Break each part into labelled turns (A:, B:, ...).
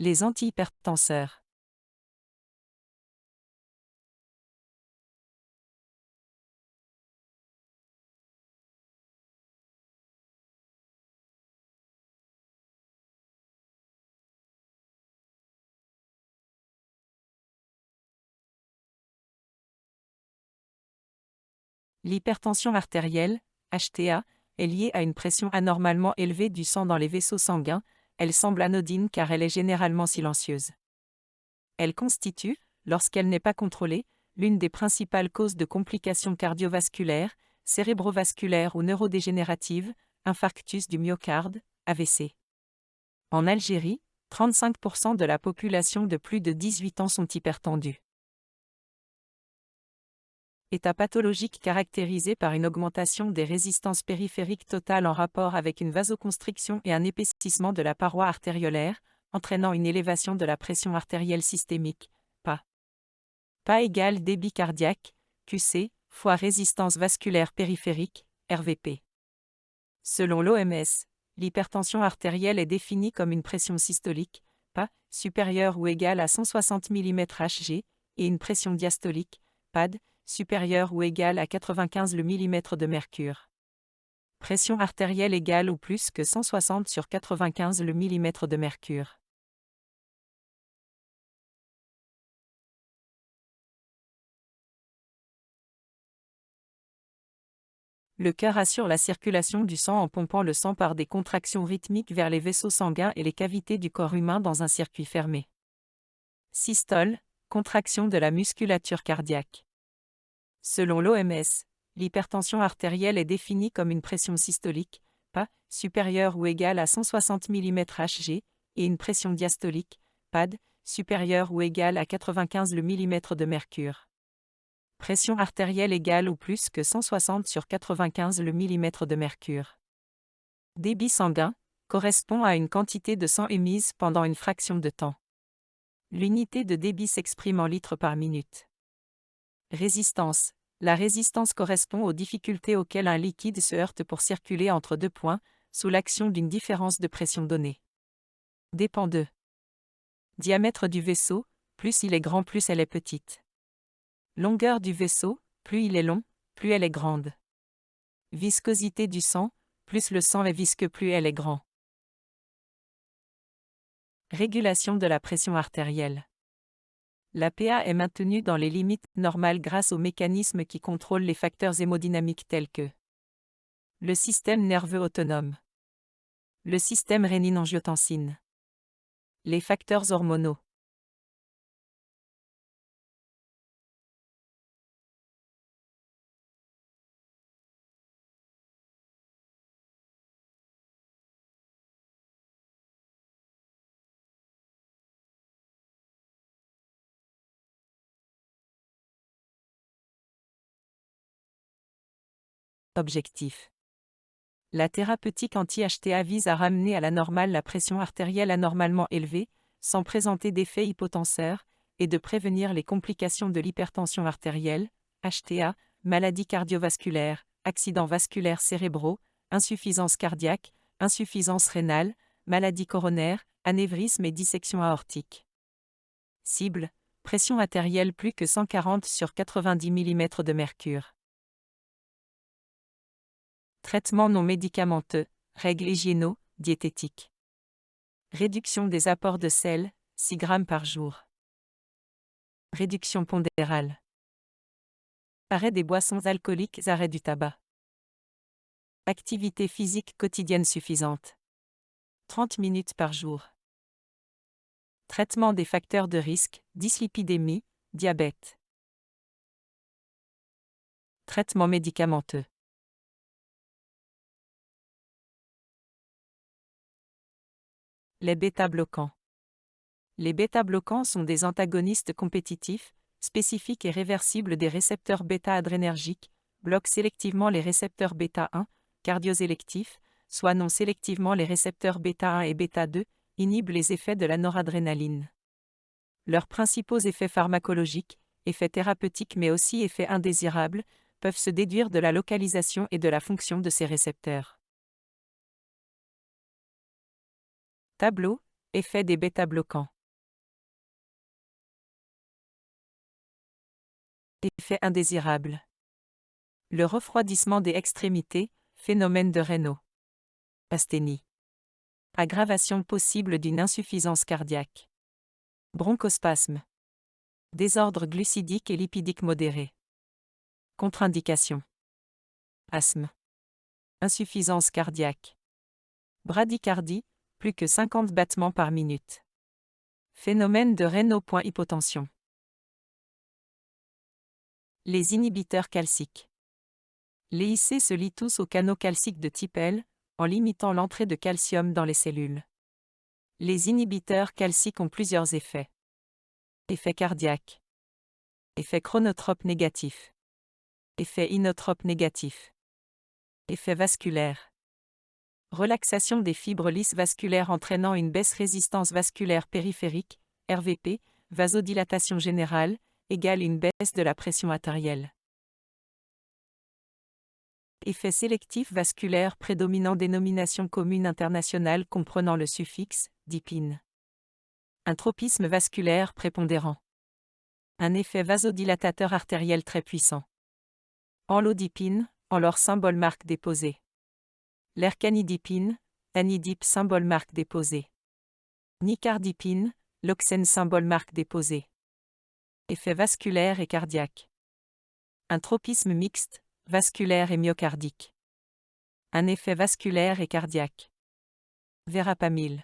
A: Les antihypertenseurs. L'hypertension artérielle, HTA, est liée à une pression anormalement élevée du sang dans les vaisseaux sanguins. Elle semble anodine car elle est généralement silencieuse. Elle constitue, lorsqu'elle n'est pas contrôlée, l'une des principales causes de complications cardiovasculaires, cérébrovasculaires ou neurodégénératives, infarctus du myocarde, AVC. En Algérie, 35% de la population de plus de 18 ans sont hypertendus. État pathologique caractérisé par une augmentation des résistances périphériques totales en rapport avec une vasoconstriction et un épaississement de la paroi artériolaire, entraînant une élévation de la pression artérielle systémique, PA. PA égale débit cardiaque, QC, fois résistance vasculaire périphérique, RVP. Selon l'OMS, l'hypertension artérielle est définie comme une pression systolique, PA, supérieure ou égale à 160 mmHg, et une pression diastolique, PAD, supérieure ou égale à 95 mm de mercure. Pression artérielle égale ou plus que 160 sur 95 mm de mercure. Le cœur assure la circulation du sang en pompant le sang par des contractions rythmiques vers les vaisseaux sanguins et les cavités du corps humain dans un circuit fermé. Systole, contraction de la musculature cardiaque. Selon l'OMS, l'hypertension artérielle est définie comme une pression systolique, PA, supérieure ou égale à 160 mmHg, et une pression diastolique, PAD, supérieure ou égale à 95 mm de mercure. Pression artérielle égale ou plus que 160 sur 95 mm de mercure. Débit sanguin correspond à une quantité de sang émise pendant une fraction de temps. L'unité de débit s'exprime en litres par minute. Résistance. La résistance correspond aux difficultés auxquelles un liquide se heurte pour circuler entre deux points, sous l'action d'une différence de pression donnée. Dépend de diamètre du vaisseau, plus il est grand plus elle est petite. Longueur du vaisseau, plus il est long, plus elle est grande. Viscosité du sang, plus le sang est visqueux plus elle est grand. Régulation de la pression artérielle. La PA est maintenue dans les limites normales grâce aux mécanismes qui contrôlent les facteurs hémodynamiques tels que le système nerveux autonome, le système rénine-angiotensine, les facteurs hormonaux. Objectif. La thérapeutique anti-HTA vise à ramener à la normale la pression artérielle anormalement élevée, sans présenter d'effet hypotenseur, et de prévenir les complications de l'hypertension artérielle, HTA, maladies cardiovasculaires, accidents vasculaires cérébraux, insuffisance cardiaque, insuffisance rénale, maladie coronaire, anévrisme et dissection aortique. Cible, pression artérielle plus que 140 sur 90 mm de mercure. Traitement non médicamenteux, règles hygiéno-diététiques. Réduction des apports de sel, 6 g par jour. Réduction pondérale. Arrêt des boissons alcooliques, arrêt du tabac. Activité physique quotidienne suffisante. 30 minutes par jour. Traitement des facteurs de risque, dyslipidémie, diabète. Traitement médicamenteux. Les bêta-bloquants. Les bêta-bloquants sont des antagonistes compétitifs, spécifiques et réversibles des récepteurs bêta-adrénergiques, bloquent sélectivement les récepteurs bêta-1, cardiosélectifs, soit non sélectivement les récepteurs bêta-1 et bêta-2, inhibent les effets de la noradrénaline. Leurs principaux effets pharmacologiques, effets thérapeutiques mais aussi effets indésirables, peuvent se déduire de la localisation et de la fonction de ces récepteurs. Tableau, Effet des bêta-bloquants. Effet indésirable. Le refroidissement des extrémités, phénomène de Raynaud. Asthénie. Aggravation possible d'une insuffisance cardiaque. Bronchospasme. Désordre glucidique et lipidique modéré. Contre-indication. Asthme. Insuffisance cardiaque. Bradycardie, plus que 50 battements par minute. Phénomène de Raynaud. Hypotension. Les inhibiteurs calciques. Les IC se lient tous aux canaux calciques de type L, en limitant l'entrée de calcium dans les cellules. Les inhibiteurs calciques ont plusieurs effets. Effet cardiaque. Effet chronotrope négatif. Effet inotrope négatif. Effet vasculaire. Relaxation des fibres lisses vasculaires entraînant une baisse résistance vasculaire périphérique, RVP, vasodilatation générale, égale une baisse de la pression artérielle. Effet sélectif vasculaire prédominant dénomination commune internationale comprenant le suffixe, dipine. Un tropisme vasculaire prépondérant. Un effet vasodilatateur artériel très puissant. Enlodipine, en leur symbole marque déposée. L'ercanidipine, anidip symbole marque déposée. Nicardipine, loxène symbole marque déposée. Effet vasculaire et cardiaque. Un tropisme mixte, vasculaire et myocardique. Un effet vasculaire et cardiaque. Verapamil.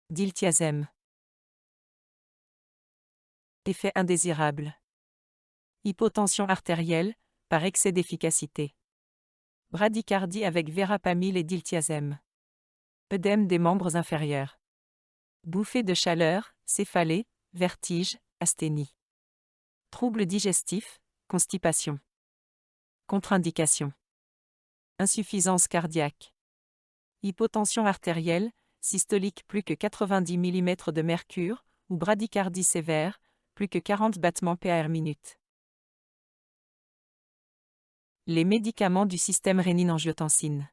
A: Diltiazem. Effet indésirable. Hypotension artérielle, par excès d'efficacité. Bradycardie avec verapamil et diltiazem. Œdème des membres inférieurs. Bouffée de chaleur, céphalée, vertige, asthénie. Troubles digestifs, constipation. Contre-indication. Insuffisance cardiaque. Hypotension artérielle, systolique plus que 90 mm de mercure, ou bradycardie sévère, plus que 40 battements par minute. Les médicaments du système rénine-angiotensine.